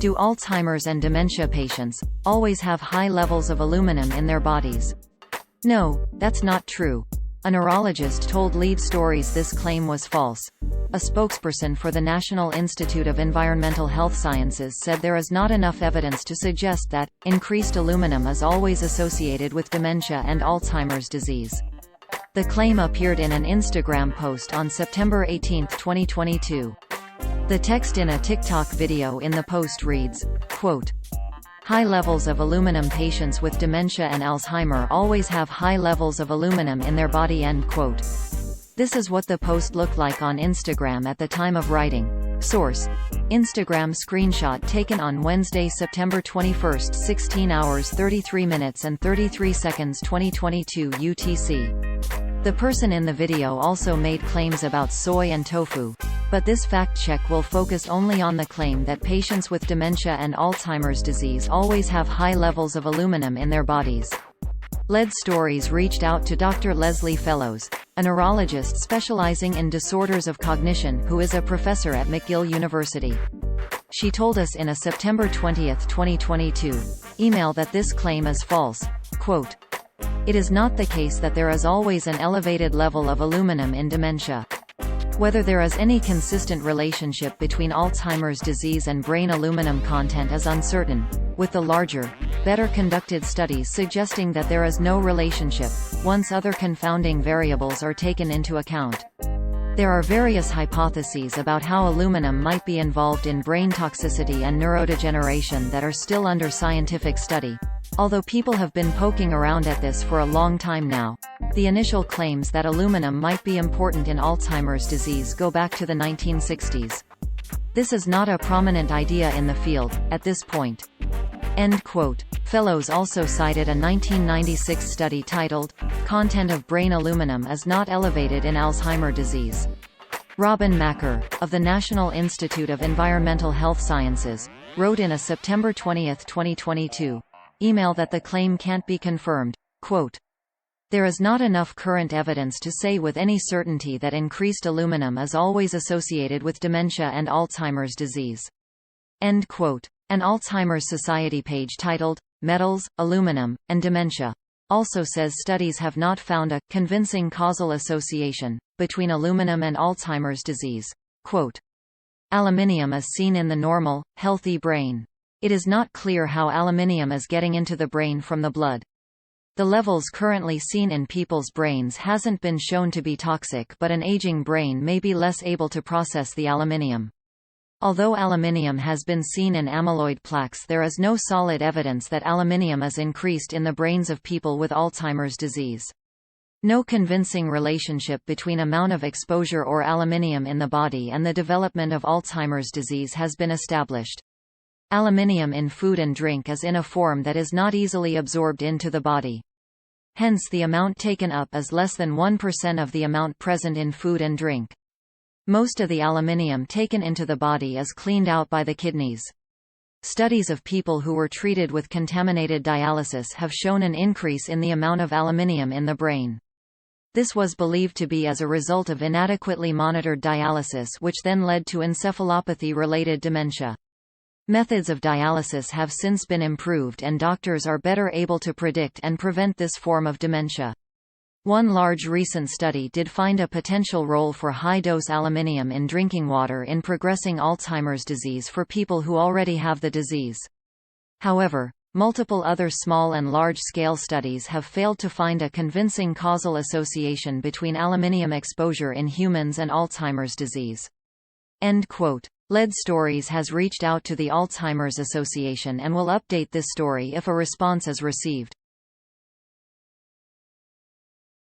Do Alzheimer's and dementia patients always have high levels of aluminum in their bodies? No, that's not true. A neurologist told Lead Stories this claim was false. A spokesperson for the National Institute of Environmental Health Sciences said there is not enough evidence to suggest that increased aluminum is always associated with dementia and Alzheimer's disease. The claim appeared in an Instagram post on September 18, 2022. The text in a TikTok video in the post reads, quote, "High levels of aluminum. Patients with dementia and Alzheimer always have high levels of aluminum in their body." End quote. This is what the post looked like on Instagram at the time of writing. Source: Instagram screenshot taken on Wednesday, September 21, 16 hours 33 minutes and 33 seconds 2022 UTC. The person in the video also made claims about soy and tofu, but this fact-check will focus only on the claim that patients with dementia and Alzheimer's disease always have high levels of aluminum in their bodies. Lead Stories reached out to Dr. Leslie Fellows, a neurologist specializing in disorders of cognition who is a professor at McGill University. She told us in a September 20, 2022, email that this claim is false. Quote, "It is not the case that there is always an elevated level of aluminum in dementia. Whether there is any consistent relationship between Alzheimer's disease and brain aluminum content is uncertain, with the larger, better conducted studies suggesting that there is no relationship, once other confounding variables are taken into account. There are various hypotheses about how aluminum might be involved in brain toxicity and neurodegeneration that are still under scientific study, although people have been poking around at this for a long time now. The initial claims that aluminum might be important in Alzheimer's disease go back to the 1960s. This is not a prominent idea in the field, at this point." End quote. Fellows also cited a 1996 study titled, "Content of Brain Aluminum is Not Elevated in Alzheimer's Disease." Robin Macker, of the National Institute of Environmental Health Sciences, wrote in a September 20, 2022, email that the claim can't be confirmed. Quote, "There is not enough current evidence to say with any certainty that increased aluminum is always associated with dementia and Alzheimer's disease." End quote. An Alzheimer's Society page titled, "Metals, Aluminum, and Dementia," also says studies have not found a convincing causal association between aluminum and Alzheimer's disease. Quote, "Aluminium is seen in the normal, healthy brain. It is not clear how aluminium is getting into the brain from the blood. The levels currently seen in people's brains hasn't been shown to be toxic, but an aging brain may be less able to process the aluminium. Although aluminium has been seen in amyloid plaques, there is no solid evidence that aluminium is increased in the brains of people with Alzheimer's disease. No convincing relationship between amount of exposure or aluminium in the body and the development of Alzheimer's disease has been established. Aluminium in food and drink is in a form that is not easily absorbed into the body. Hence the amount taken up is less than 1% of the amount present in food and drink. Most of the aluminium taken into the body is cleaned out by the kidneys. Studies of people who were treated with contaminated dialysis have shown an increase in the amount of aluminium in the brain. This was believed to be as a result of inadequately monitored dialysis, which then led to encephalopathy-related dementia. Methods of dialysis have since been improved and doctors are better able to predict and prevent this form of dementia. One large recent study did find a potential role for high-dose aluminium in drinking water in progressing Alzheimer's disease for people who already have the disease. However, multiple other small and large-scale studies have failed to find a convincing causal association between aluminium exposure in humans and Alzheimer's disease. End quote. Lead Stories has reached out to the Alzheimer's Association and will update this story if a response is received.